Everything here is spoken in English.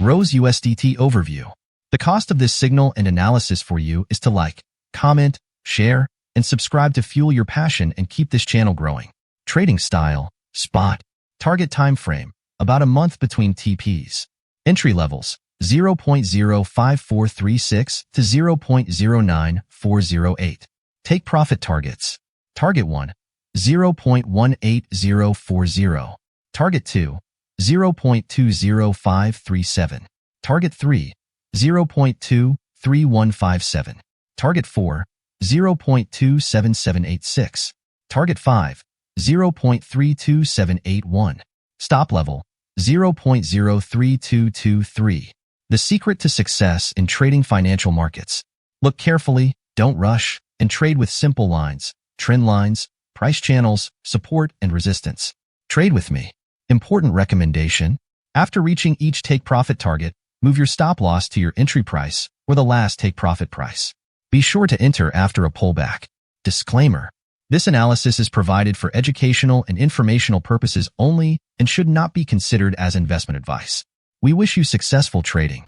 ROSE-USDT Overview. The cost of this signal and analysis for you is to like, comment, share, and subscribe to fuel your passion and keep this channel growing. Trading style, spot. Target time frame, about a month between TPs. Entry levels, 0.05436 to 0.09408. Take profit targets. Target 1, 0.18040. Target 2, 0.20537. Target 3, 0.23157. Target 4, 0.27786. Target 5, 0.32781. Stop level, 0.03223. The secret to success in trading financial markets. Look carefully, don't rush, and trade with simple lines, trend lines, price channels, support, and resistance. Trade with me. Important recommendation. After reaching each take-profit target, move your stop-loss to your entry price or the last take-profit price. Be sure to enter after a pullback. Disclaimer. This analysis is provided for educational and informational purposes only and should not be considered as investment advice. We wish you successful trading.